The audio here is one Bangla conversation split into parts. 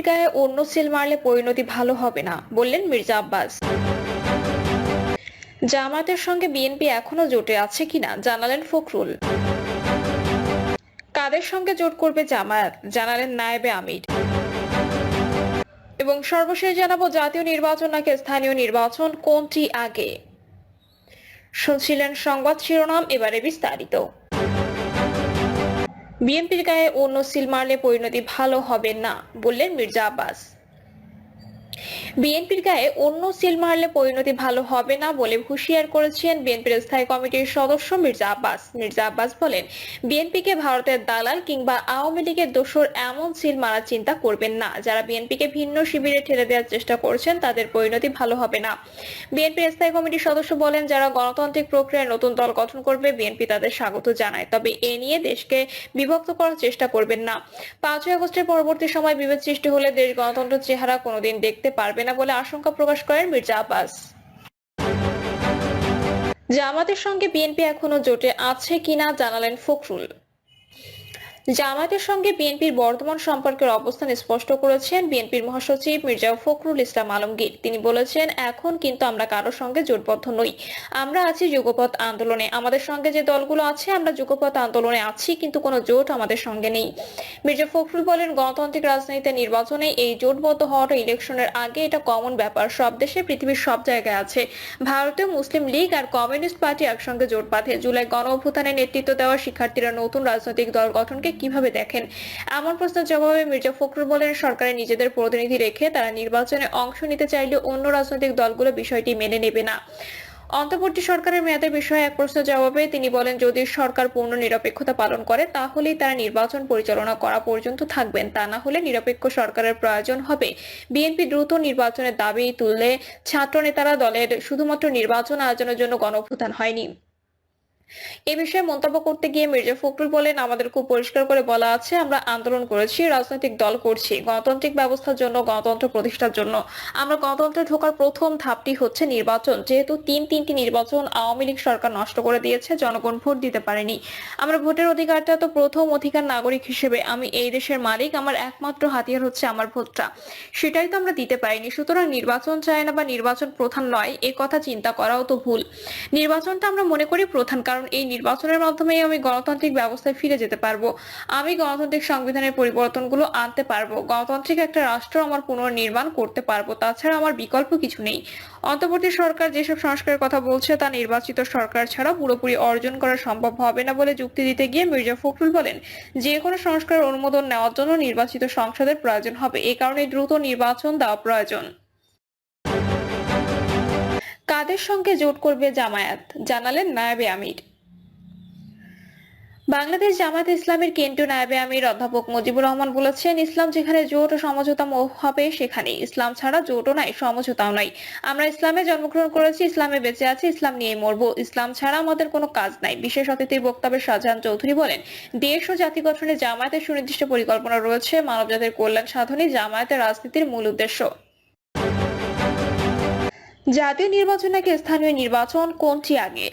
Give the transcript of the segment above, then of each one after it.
গায়ে অন্য সিল মারলে পরিণতি ভালো হবে না বললেন মির্জা আব্বাস। জামায়াতের সঙ্গে বিএনপি এখনো জোটে আছে কিনা জানালেন ফখরুল। কাদের সঙ্গে জোট করবে জামায়াত জানালেন নায়েবে আমির। এবং সর্বশেষ জানাবো, জাতীয় নির্বাচন নাকি স্থানীয় নির্বাচন, কোনটি আগে? শুনছিলেন সংবাদ শিরোনাম, এবারে বিস্তারিত। বিএনপির গায়ে অন্য সিল মারলে পরিণতি ভালো হবে না বললেন মির্জা আব্বাস। বিএনপির গায়ে অন্য সিল মারলে পরিণতি ভালো হবে না বলে হুঁশিয়ার করেছেন বিএনপির স্থায়ী কমিটির সদস্য মির্জা আব্বাস। মির্জা আব্বাস বলেন, বিএনপিকে ভারতের দালাল কিংবা আওয়ামী লীগের দোসর এমন সিল মারার চিন্তা করবেন না। যারা বিএনপিকে ভিন্ন শিবিরে ঠেলে দেওয়ার চেষ্টা করছেন তাদের পরিণতি ভালো হবে না। বিএনপির স্থায়ী কমিটির সদস্য বলেন, যারা গণতান্ত্রিক প্রক্রিয়ায় নতুন দল গঠন করবে বিএনপি তাদের স্বাগত জানায়, তবে এ নিয়ে দেশকে বিভক্ত করার চেষ্টা করবেন না। 5ই আগস্টের পরবর্তী সময় বিভেদ সৃষ্টি হলে দেশ গণতন্ত্রের চেহারা কোনোদিন দেখতে পারবে না বলে আশঙ্কা প্রকাশ করেন মির্জা আব্বাস। জামায়াতের সঙ্গে বিএনপি এখনো জোটে আছে কিনা জানালেন ফখরুল। জামায়াতের সঙ্গে বিএনপির বর্তমান সম্পর্কের অবস্থান স্পষ্ট করেছেন বিএনপির মহাসচিব মির্জা ফখরুল ইসলাম আলমগীর। তিনি বলেছেন, এখন কিন্তু আমরা কারোর সঙ্গে জোটবদ্ধ নই, আমরা আছি যুগপৎ আন্দোলনে। আমাদের সঙ্গে যে দলগুলো আছে আমরা যুগপৎ আন্দোলনে আছি, কিন্তু কোনো জোট আমাদের সঙ্গে নেই। মির্জা ফখরুল বলেন, গণতান্ত্রিক রাজনীতিতে নির্বাচনে এই জোটবদ্ধ হওয়াটা ইলেকশনের আগে এটা কমন ব্যাপার, সব দেশে পৃথিবীর সব জায়গায় আছে। ভারতীয় মুসলিম লীগ আর কমিউনিস্ট পার্টি একসঙ্গে জোট বাঁধে। জুলাই গণ অভ্যুত্থানে নেতৃত্ব দেওয়া শিক্ষার্থীরা নতুন রাজনৈতিক দল গঠনকে কিভাবে দেখেন? এমন প্রশ্নের জবাবে মির্জা ফখরুল বলেন, সরকারের নিজেদের প্রতিনিধি রেখে তারা নির্বাচনে অংশ নিতে চাইলে অন্য রাজনৈতিক দলগুলো বিষয়টি মেনে নেবে না। অন্তর্বর্তী সরকারের মেয়াদের বিষয়ে এক প্রশ্নের জবাবে তিনি বলেন, যদি সরকার পূর্ণ নিরপেক্ষতা পালন করে তাহলেই তারা নির্বাচন পরিচালনা করা পর্যন্ত থাকবেন, তা না হলে নিরপেক্ষ সরকারের প্রয়োজন হবে। বিএনপি দ্রুত নির্বাচনের দাবি তুললে ছাত্র নেতারা দলের শুধুমাত্র নির্বাচন আয়োজনের জন্য গণঅভ্যুত্থান হয়নি। এ বিষয়ে মন্তব্য করতে গিয়ে মির্জা ফখরুল বলেন, আমাদের খুব পরিষ্কার করে বলা আছে, আমরা আন্দোলন করেছি, রাজনৈতিক দল করছি গণতান্ত্রিক ব্যবস্থার জন্য, গণতন্ত্র প্রতিষ্ঠার জন্য। আমরা গণতন্ত্রে ঢোকার প্রথম ধাপটি হচ্ছে নির্বাচন। যেহেতু তিনটি নির্বাচন আওয়ামী লীগ সরকার নষ্ট করে দিয়েছে, জনগণ ভোট দিতে পারেনি। আমরা ভোটের অধিকারটা তো প্রথম অধিকার, নাগরিক হিসেবে আমি এই দেশের মালিক, আমার একমাত্র হাতিয়ার হচ্ছে আমার ভোটটা, সেটাই তো আমরা দিতে পারিনি। সুতরাং নির্বাচন চাই না বা নির্বাচন প্রধান নয় এ কথা চিন্তা করাও তো ভুল। নির্বাচনটা আমরা মনে করি প্রধান, কারণ এই নির্বাচনের মাধ্যমেই আমি গণতান্ত্রিক ব্যবস্থায় ফিরে যেতে পারবো, আমি গণতান্ত্রিক সংবিধানের পরিবর্তনগুলো আনতে পারবো, গণতান্ত্রিক একটা রাষ্ট্র আমার পুনর্নির্মাণ করতে পারবো। তাছাড়া আমার বিকল্প কিছু নেই। অন্তর্বর্তী সরকার যেসব সংস্কারের কথা বলছে তা নির্বাচিত সরকার ছাড়া পুরোপুরি অর্জন করা সম্ভব হবে না বলে যুক্তি দিতে গিয়ে মির্জা ফখরুল বলেন, যে কোনো সংস্কারের অনুমোদন নেওয়ার জন্য নির্বাচিত সংসদের প্রয়োজন হবে, এই কারণে দ্রুত নির্বাচন দেওয়া প্রয়োজন। কাদের সঙ্গে জোট করবে জামায়াত জানালেন নায়েবে আমির। বাংলাদেশ জামায়াতে ইসলামের কেন্দ্রীয় নায়েবে আমির অধ্যাপক মুজিবুর রহমান বলেছেন, ইসলাম যেখানে জোট ও সমঝোতা হবে সেখানে, ইসলাম ছাড়া জোটও নাই, সমঝোতাও নাই। আমরা ইসলামে জন্মগ্রহণ করেছি, ইসলামে বেঁচে আছি, ইসলাম নিয়ে মরবো, ইসলাম ছাড়া আমাদের কোনো কাজ নাই। বিশেষ অতিথির বক্তব্যে শাহজাহান চৌধুরী বলেন, দেশ ও জাতি গঠনে জামায়াতের সুনির্দিষ্ট পরিকল্পনা রয়েছে, মানবজাতির কল্যাণ সাধনই জামায়াতের রাজনীতির মূল উদ্দেশ্য। জাতীয় নির্বাচন নাকি স্থানীয় নির্বাচন, কোনটি আগে?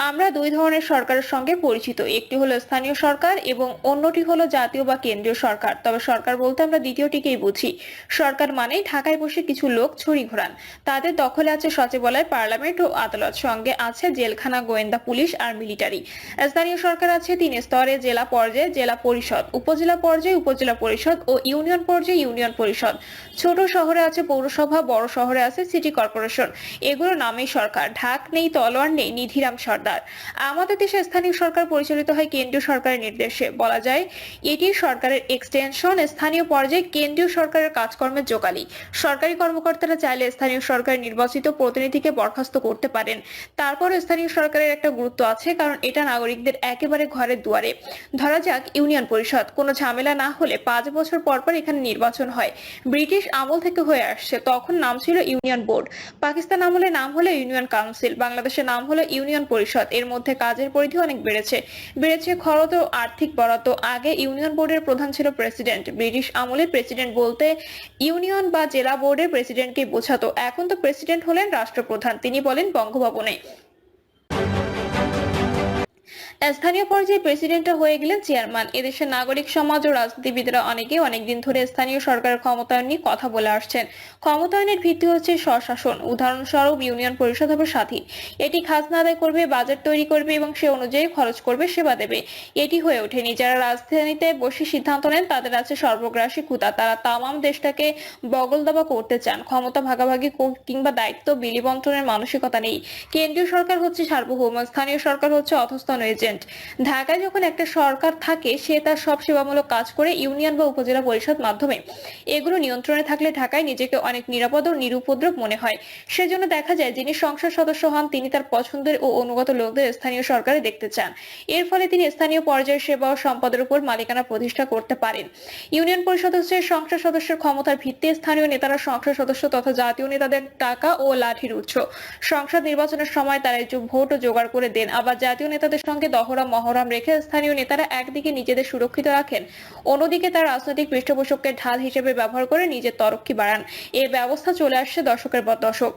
আমরা দুই ধরনের সরকারের সঙ্গে পরিচিত, একটি হলো স্থানীয় সরকার এবং অন্যটি হলো জাতীয় বা কেন্দ্রীয় সরকার। তবে সরকার বলতে আমরা দ্বিতীয়টিকেই বুঝি। সরকার মানেই ঢাকায় বসে কিছু লোক ছড়ি ঘোরান, তাদের দখলে আছে সচিবালয়, পার্লামেন্ট ও আদালত, সঙ্গে আছে জেলখানা, গোয়েন্দা পুলিশ আর মিলিটারি। স্থানীয় সরকার আছে 3 স্তরে, জেলা পর্যায়ে জেলা পরিষদ, উপজেলা পর্যায়ে উপজেলা পরিষদ ও ইউনিয়ন পর্যায়ে ইউনিয়ন পরিষদ। ছোট শহরে আছে পৌরসভা, বড় শহরে আছে সিটি কর্পোরেশন। এগুলো নামেই সরকার, ঢাক নেই, তলোয়ার নেই, নিধিরাম সর্দার। আমাদের দেশে স্থানীয় সরকার পরিচালিত হয় কেন্দ্রীয় সরকারের নির্দেশে, বলা যায় এটি সরকারের এক্সটেনশন। স্থানীয় পর্যায়ে কেন্দ্রীয় সরকারের কাজকর্মের জোগালি। সরকারি কর্মকর্তারা চাইলে স্থানীয় সরকারের নির্বাচিত প্রতিনিধিকে বরখাস্ত করতে পারেন। তারপর স্থানীয় সরকারের একটা গুরুত্ব আছে, কারণ এটা নাগরিকদের একেবারে ঘরের দুয়ারে। ধরা যাক ইউনিয়ন পরিষদ, কোনো ঝামেলা না হলে 5 বছর পর পর এখানে নির্বাচন হয়। ব্রিটিশ আমল থেকে হয়ে আসছে, তখন নাম ছিল ইউনিয়ন বোর্ড। পাকিস্তান আমলে নাম হলো ইউনিয়ন কাউন্সিল, বাংলাদেশের নাম হলো ইউনিয়ন পরিষদ। এর মধ্যে কাজের পরিধি অনেক বেড়েছে খরচ ও আর্থিক বরাদ্দ। আগে ইউনিয়ন বোর্ডের প্রধান ছিল প্রেসিডেন্ট। ব্রিটিশ আমলে প্রেসিডেন্ট বলতে ইউনিয়ন বা জেলা বোর্ডের প্রেসিডেন্টকে বোঝাতো। এখন তো প্রেসিডেন্ট হলেন রাষ্ট্রপ্রধান, তিনি বলেন বঙ্গভবনে। স্থানীয় পর্যায়ে প্রেসিডেন্টরা হয়ে গেলেন চেয়ারম্যান। এদেশের নাগরিক সমাজ ও রাজনীতিবিদরা অনেকদিন ধরে স্থানীয় সরকারের ক্ষমতায়ন নিয়ে কথা বলে আসছেন। ক্ষমতায়নের ভিত্তি হচ্ছে স্বশাসন। উদাহরণস্বরূপ ইউনিয়ন পরিষদ হবে স্বাধীন, এটি খাজনা আদায় করবে, বাজেট তৈরি করবে এবং সে অনুযায়ী খরচ করবে, সেবা দেবে। এটি হয়ে ওঠেনি। যারা রাজধানীতে বসে সিদ্ধান্ত নেন তাদের আছে সর্বগ্রাসী ক্ষুধা। তারা তামাম দেশটাকে বগলদাবা করতে চান। ক্ষমতা ভাগাভাগি কিংবা দায়িত্ব বিলি বন্টনের মানসিকতা নেই। কেন্দ্রীয় সরকার হচ্ছে সার্বভৌম, স্থানীয় সরকার হচ্ছে অধস্তন এজেন্ট। ঢাকায় যখন একটা সরকার থাকে সে তার সব সেবামূলক কাজ করে ইউনিয়ন বা উপজেলা পরিষদ মাধ্যমে। এগুলো নিয়ন্ত্রণে থাকলে ঢাকায় নিজেকে অনেক নিরাপদ ও নিরুপদ্রব মনে হয়। সেজন্য দেখা যায় যিনি সংসদ সদস্য হন তিনি তার পছন্দের ও অনুগত লোকদের স্থানীয় সরকারে দেখতে চান। এর ফলে তিনি স্থানীয় পর্যায়ের সেবা ও সম্পদের উপর মালিকানা প্রতিষ্ঠা করতে পারেন। ইউনিয়ন পরিষদ হচ্ছে সংসদ সদস্যের ক্ষমতার ভিত্তি। স্থানীয় নেতারা সংসদ সদস্য তথা জাতীয় নেতাদের টাকা ও লাঠির উৎস। সংসদ নির্বাচনের সময় তারা ভোট জোগাড় করে দেন, আবার জাতীয় নেতাদের সঙ্গে দহরাম মহরাম রেখে স্থানীয় নেতারা একদিকে নিজেদের সুরক্ষিত রাখেন, অন্যদিকে তার রাজনৈতিক পৃষ্ঠপোষককে ঢাল হিসেবে ব্যবহার করে নিজের তরক্কি বাড়ান। এই ব্যবস্থা চলে আসছে দশকের পর দশক।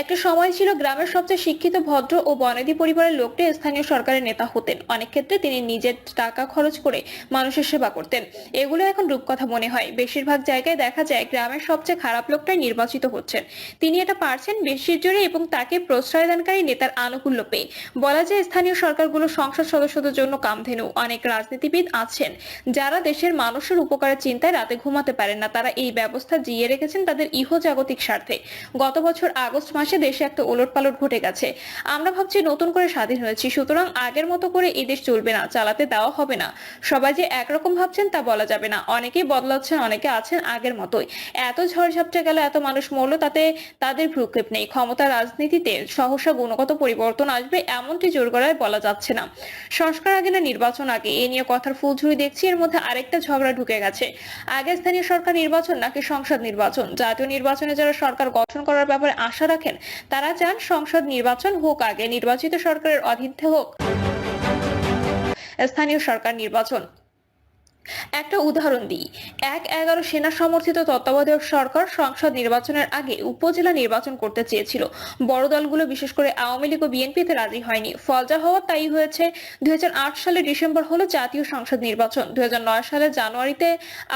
একটা সময় ছিল গ্রামের সবচেয়ে শিক্ষিত ভদ্র ও বনেদি পরিবারের লোকটি স্থানীয় সরকারের নেতা হতেন। অনেক ক্ষেত্রে তিনি নিজের টাকা খরচ করে মানুষের সেবা করতেন। এগুলো এখন রূপকথা মনে হয়। বেশিরভাগ জায়গায় দেখা যায় গ্রামের সবচেয়ে খারাপ লোকটাই নির্বাচিত হচ্ছেন। তিনি এটা পারছেন বেশির জোরে এবং তাকে প্রশ্রয়দানকারী নেতার আনুকূল্য পেয়ে। বলা যায় স্থানীয় সরকারগুলো সংসদ সদস্যদের জন্য কামধেনু। অনেক রাজনীতিবিদ আছেন যারা দেশের মানুষের উপকারের চিন্তায় রাতে ঘুমাতে পারেন না। তারা এই ব্যবস্থা জিইয়ে রেখেছেন তাদের ইহজাগতিক স্বার্থে। গত বছর আগস্ট মাসে দেশে একটা ওলটপালট ঘটে গেছে। আমরা ভাবছি নতুন করে স্বাধীন হয়েছি, সুতরাং আগের মতো করে এই দেশ চলবে না, চালাতে দেওয়া হবে না। সবাই যে একরকম ভাবছেন তা বলা যাবে না। অনেকেই বদলাচ্ছেন, অনেকে আছেন আগের মতোই। এত ঝড়ঝাপটা গেল, এত মানুষ মরল, তাতে তাদের ভ্রুক্ষেপ নেই। ক্ষমতা রাজনীতিতে সহসা গুণগত পরিবর্তন আসবে এমনটি জোর গলায় বলা যাচ্ছে না। সংস্কার আগে না নির্বাচন আগে, এ নিয়ে কথার ফুলঝুরি দেখছি। এর মধ্যে আরেকটা ঝগড়া ঢুকে গেছে। আগে স্থানীয় সরকার নির্বাচন নাকি সংসদ নির্বাচন? জাতীয় নির্বাচনে যারা সরকার গঠন করার ব্যাপারে আশা রাখেন তারা চান সংসদ নির্বাচন হোক আগে, নির্বাচিত সরকারের অধীনে হোক স্থানীয় সরকার নির্বাচন। একটা উদাহরণ দিই। ১/১১ সেনা সমর্থিত তত্ত্বাবধায়ক সরকার সংসদ নির্বাচনের আগে উপজেলা নির্বাচন করতে চেয়েছিল। বড় দলগুলো বিশেষ করে আওয়ামী লীগ ও বিএনপিতে রাজি হয়নি। ফল যা হওয়ার তাই হয়েছে। ২০০৮ সালের ডিসেম্বর হলো জাতীয় সংসদ নির্বাচন। ২০০৯ সালের জানুয়ারিতে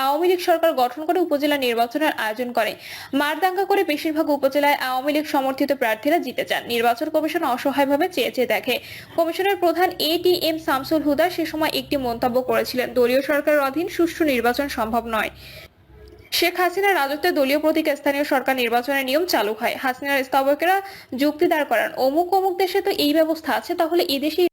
আওয়ামী লীগ সরকার গঠন করে উপজেলা নির্বাচনের আয়োজন করে। মারদাঙ্গা করে বেশিরভাগ উপজেলায় আওয়ামী লীগ সমর্থিত প্রার্থীরা জিতে যান। নির্বাচন কমিশন অসহায়ভাবে চেয়ে দেখে। কমিশনের প্রধান এটিএম শামসুল হুদা সে সময় একটি মন্তব্য করেছিলেন, দলীয় সরকার অধীন সুষ্ঠু নির্বাচন সম্ভব নয়। শেখ হাসিনার রাজত্বে দলীয় প্রতীক স্থানীয় সরকার নির্বাচনের নিয়ম চালু হয়। হাসিনার স্থবকেরা যুক্তি দাঁড় করান, অমুক অমুক দেশে তো এই ব্যবস্থা আছে, তাহলে এই দেশে